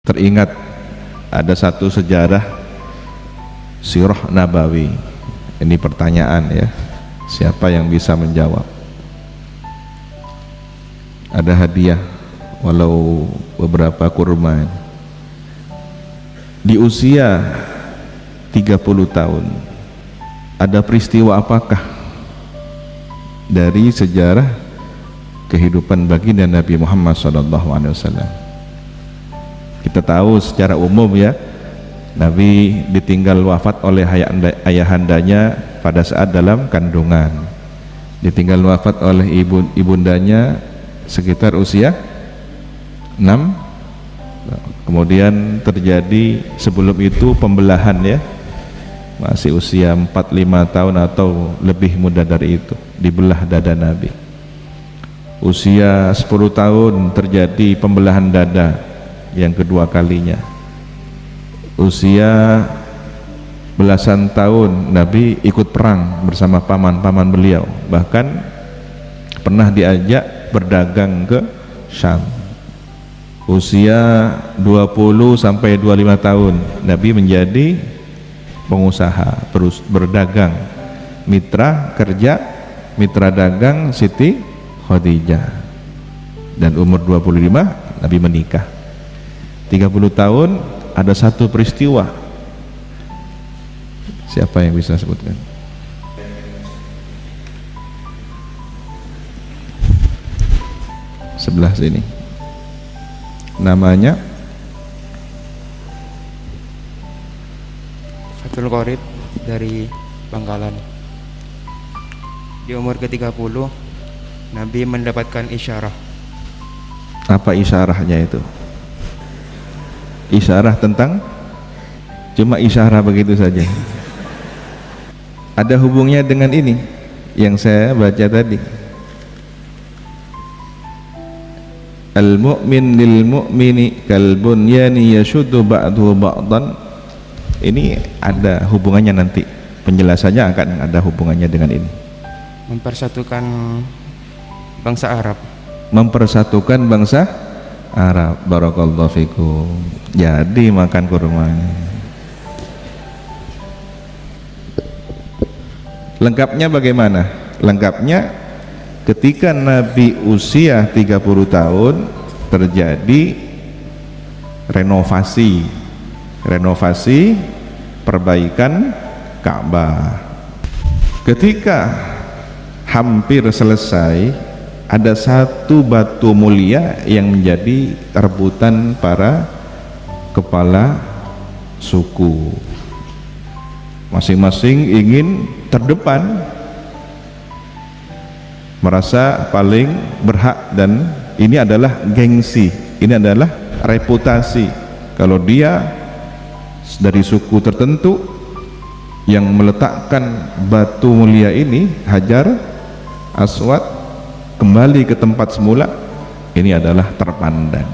teringat ada satu sejarah sirah nabawi. Ini pertanyaan ya, siapa yang bisa menjawab? Ada hadiah walau beberapa kurma. Di usia 30 tahun ada peristiwa apakah dari sejarah kehidupan baginda Nabi Muhammad SAW? Kita tahu secara umum ya, Nabi ditinggal wafat oleh ayahandanya pada saat dalam kandungan, ditinggal wafat oleh ibundanya sekitar usia 6. Kemudian terjadi sebelum itu pembelahan ya, masih usia 4-5 tahun atau lebih muda dari itu, dibelah dada Nabi. Usia 10 tahun terjadi pembelahan dada yang kedua kalinya. Usia belasan tahun Nabi ikut perang bersama paman-paman beliau, bahkan pernah diajak berdagang ke Syam. Usia 20 sampai 25 tahun Nabi menjadi pengusaha, terus berdagang, mitra kerja, mitra dagang Siti Khadijah. Dan umur 25 Nabi menikah. 30 tahun ada satu peristiwa. Siapa yang bisa sebutkan? Sebelah sini. Namanya Fathul Qorib dari Bangkalan. Di umur ke-30 Nabi mendapatkan isyarah. Apa isyarahnya itu? Isyarah tentang, cuma isyarah begitu saja. Ada hubungnya dengan ini yang saya baca tadi. Al-mu'min lil mu'mini kal bunyani yashuddu ba'duhu ba'dan. Ini ada hubungannya, nanti penjelasannya akan ada hubungannya dengan ini. Mempersatukan bangsa Arab. Mempersatukan bangsa Arab. Barakallahu fikum. Jadi makan kurmanya. Lengkapnya bagaimana? Lengkapnya ketika Nabi usia 30 tahun terjadi renovasi perbaikan Ka'bah. Ketika hampir selesai, ada satu batu mulia yang menjadi rebutan para kepala suku. Masing-masing ingin terdepan, merasa paling berhak, dan ini adalah gengsi, ini adalah reputasi. Kalau dia dari suku tertentu yang meletakkan batu mulia ini, Hajar Aswad, kembali ke tempat semula, ini adalah terpandang.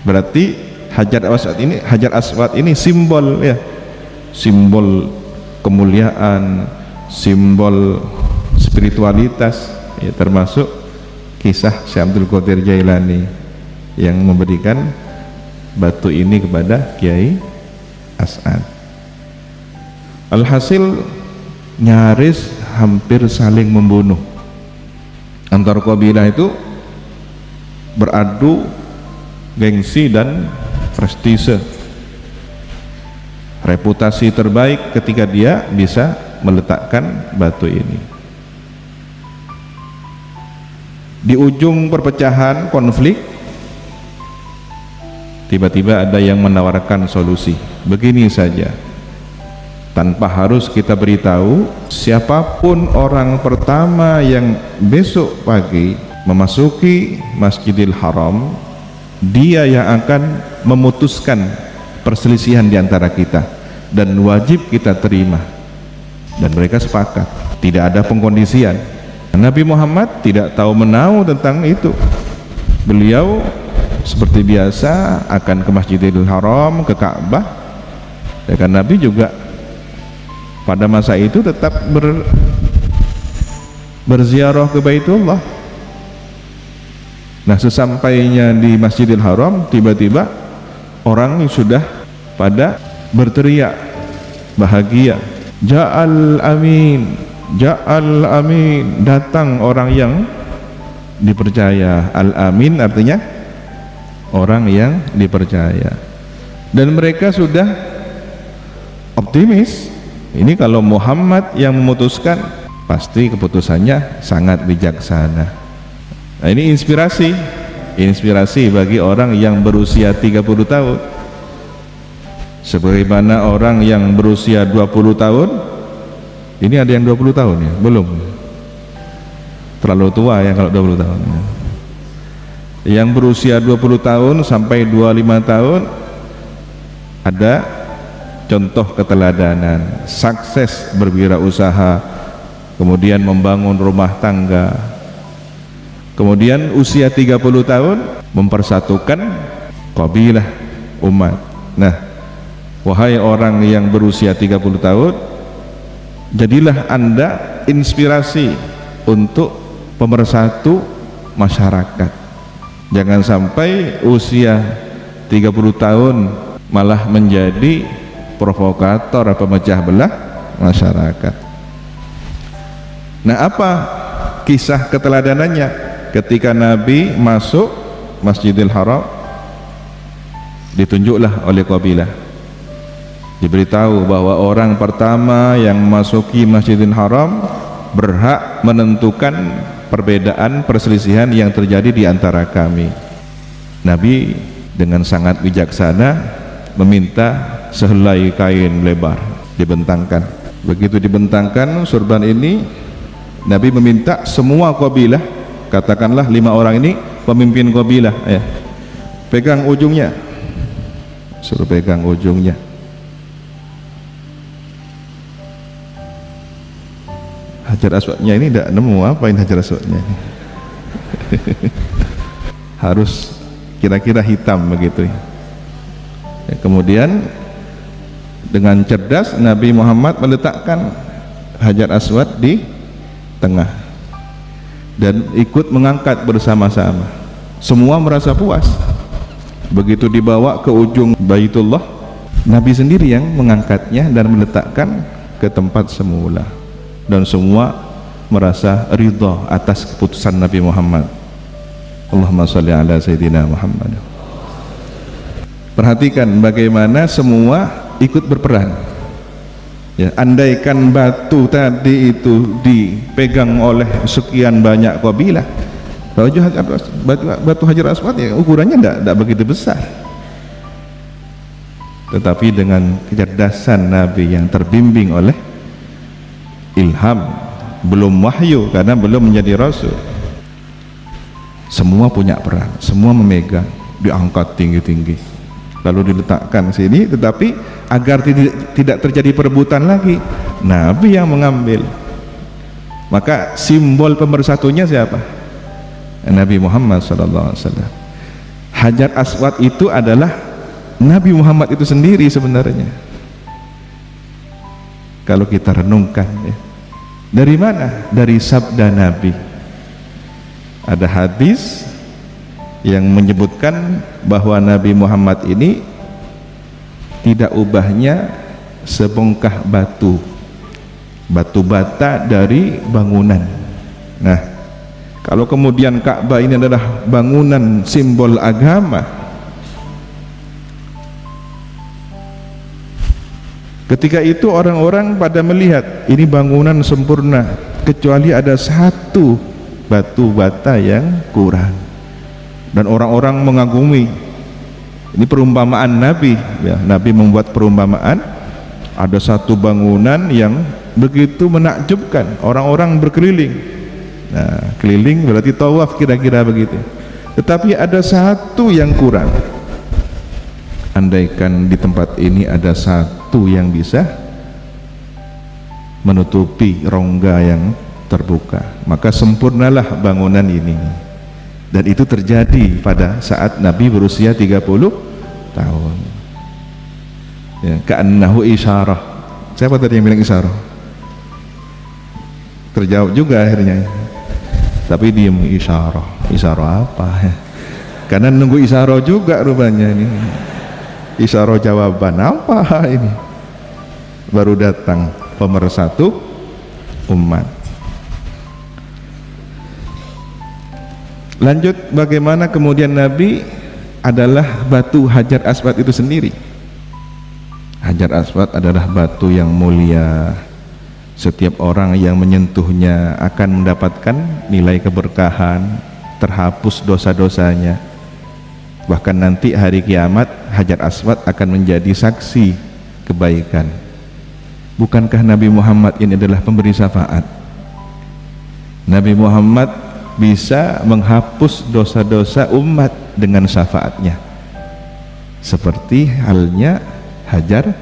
Berarti Hajar Aswad ini simbol ya, simbol kemuliaan, simbol spiritualitas ya, termasuk kisah Syekh Abdul Qadir Jailani yang memberikan batu ini kepada Kiai As'ad. Alhasil nyaris hampir saling membunuh. Antar kabilah itu beradu gengsi dan prestise, reputasi terbaik ketika dia bisa meletakkan batu ini. Di ujung perpecahan konflik, tiba-tiba ada yang menawarkan solusi. Begini saja, tanpa harus kita beritahu, siapapun orang pertama yang besok pagi memasuki Masjidil Haram, dia yang akan memutuskan perselisihan di antara kita dan wajib kita terima. Dan mereka sepakat, tidak ada pengkondisian. Nabi Muhammad tidak tahu menahu tentang itu. Beliau seperti biasa akan ke Masjidil Haram, ke Ka'bah. Dan Nabi juga pada masa itu tetap berziarah ke Baitullah. Nah, sesampainya di Masjidil Haram, tiba-tiba orang yang sudah pada berteriak bahagia, ja'al amin, ja'al amin, datang orang yang dipercaya. Al-amin artinya orang yang dipercaya, dan mereka sudah optimis. Ini kalau Muhammad yang memutuskan, pasti keputusannya sangat bijaksana. Nah, ini inspirasi bagi orang yang berusia 30 tahun. Sebagaimana orang yang berusia 20 tahun, ini ada yang 20 tahun ya? Belum, terlalu tua ya kalau 20 tahun. Yang berusia 20 tahun sampai 25 tahun ada contoh keteladanan, sukses berwirausaha, kemudian membangun rumah tangga. Kemudian usia 30 tahun mempersatukan kabilah umat. Nah, wahai orang yang berusia 30 tahun, jadilah Anda inspirasi untuk pemersatu masyarakat. Jangan sampai usia 30 tahun malah menjadi provokator atau pemecah belah masyarakat. Nah, apa kisah keteladanannya? Ketika Nabi masuk Masjidil Haram, ditunjuklah oleh kabilah, diberitahu bahwa orang pertama yang memasuki Masjidil Haram berhak menentukan perbedaan perselisihan yang terjadi di antara kami. Nabi dengan sangat bijaksana meminta sehelai kain lebar dibentangkan. Begitu dibentangkan surban ini, Nabi meminta semua kabilah, katakanlah 5 orang ini pemimpin kabilah, pegang ujungnya, suruh pegang ujungnya. Hajar Aswadnya ini tidak nemu apa ini Hajar Aswadnya ini. Harus kira-kira hitam begitu ya. Kemudian dengan cerdas Nabi Muhammad meletakkan Hajar Aswad di tengah dan ikut mengangkat bersama-sama. Semua merasa puas. Begitu dibawa ke ujung Baitullah, Nabi sendiri yang mengangkatnya dan meletakkan ke tempat semula, dan semua merasa ridha atas keputusan Nabi Muhammad. Allahumma shalli ala Sayyidina Muhammad. Perhatikan bagaimana semua ikut berperan ya. Andaikan batu tadi itu dipegang oleh sekian banyak kabilah, batu Hajar Aswad ya ukurannya tidak begitu besar. Tetapi dengan kecerdasan Nabi yang terbimbing oleh ilham, belum wahyu karena belum menjadi rasul, semua punya peran, semua memegang, diangkat tinggi-tinggi lalu diletakkan sini. Tetapi agar tidak terjadi perebutan lagi, Nabi yang mengambil. Maka simbol pemersatunya siapa? Nabi Muhammad SAW. Hajar Aswad itu adalah Nabi Muhammad itu sendiri sebenarnya. Kalau kita renungkan ya. Dari mana? Dari sabda Nabi. Ada hadis yang menyebutkan bahwa Nabi Muhammad ini tidak ubahnya sebongkah batu bata dari bangunan. Nah, kalau kemudian Ka'bah ini adalah bangunan simbol agama, ketika itu orang-orang pada melihat ini bangunan sempurna, kecuali ada satu batu bata yang kurang. Dan orang-orang mengagumi. Ini perumpamaan Nabi ya. Nabi membuat perumpamaan, ada satu bangunan yang begitu menakjubkan, orang-orang berkeliling. Nah, keliling berarti tawaf kira-kira begitu. Tetapi ada satu yang kurang. Andaikan di tempat ini ada satu yang bisa menutupi rongga yang terbuka, maka sempurnalah bangunan ini. Dan itu terjadi pada saat Nabi berusia 30 tahun ya, ka'annahu isyarah. Siapa tadi yang bilang isyarah? Terjawab juga akhirnya, tapi diem. Isyarah apa ya? Karena nunggu isyarah juga rupanya ini. Isyarah jawaban apa ini? Baru datang pemersatu umat. Lanjut, bagaimana kemudian Nabi adalah batu Hajar Aswad itu sendiri. Hajar Aswad adalah batu yang mulia. Setiap orang yang menyentuhnya akan mendapatkan nilai keberkahan, terhapus dosa-dosanya. Bahkan nanti hari kiamat Hajar Aswad akan menjadi saksi kebaikan. Bukankah Nabi Muhammad ini adalah pemberi syafaat? Nabi Muhammad bisa menghapus dosa-dosa umat dengan syafaatnya, seperti halnya Hajar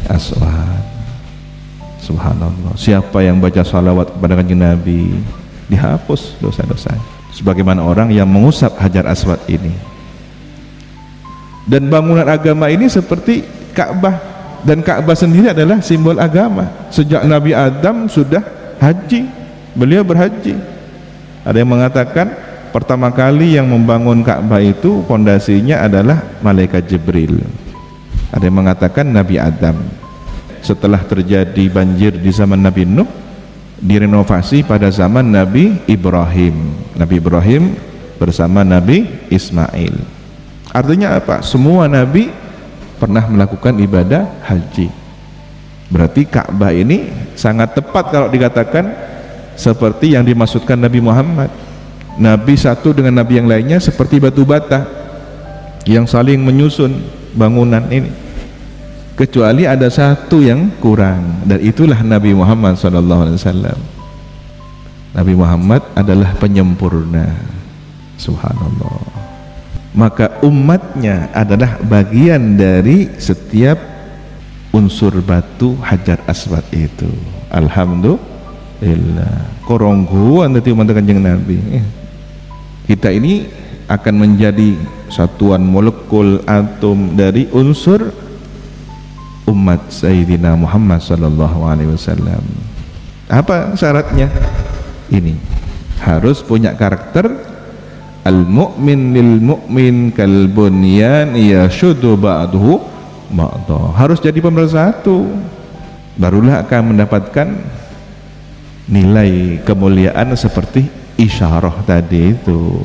Aswad. Subhanallah, siapa yang baca salawat kepada kanjeng Nabi dihapus dosa-dosanya, sebagaimana orang yang mengusap Hajar Aswad ini. Dan bangunan agama ini seperti Ka'bah, dan Ka'bah sendiri adalah simbol agama. Sejak Nabi Adam sudah haji, beliau berhaji. Ada yang mengatakan pertama kali yang membangun Ka'bah itu fondasinya adalah malaikat Jibril. Ada yang mengatakan Nabi Adam. Setelah terjadi banjir di zaman Nabi Nuh, direnovasi pada zaman Nabi Ibrahim. Nabi Ibrahim bersama Nabi Ismail. Artinya apa? Semua Nabi pernah melakukan ibadah haji. Berarti Ka'bah ini sangat tepat kalau dikatakan seperti yang dimaksudkan Nabi Muhammad. Nabi satu dengan Nabi yang lainnya seperti batu bata yang saling menyusun bangunan ini. Kecuali ada satu yang kurang, dan itulah Nabi Muhammad SAW. Nabi Muhammad adalah penyempurna. Subhanallah. Maka umatnya adalah bagian dari setiap unsur batu Hajar Aswad itu. Alhamdulillah. Korongguan nanti umat kanjeng Nabi. Kita ini akan menjadi satuan molekul atom dari unsur umat Sayyidina Muhammad SAW. Apa syaratnya? Ini harus punya karakter al-mu'min lil mu'min kal bunyan yashuddu ba'duhu ba'dha. Harus jadi pemersatu, barulah akan mendapatkan nilai kemuliaan seperti isyarah tadi itu.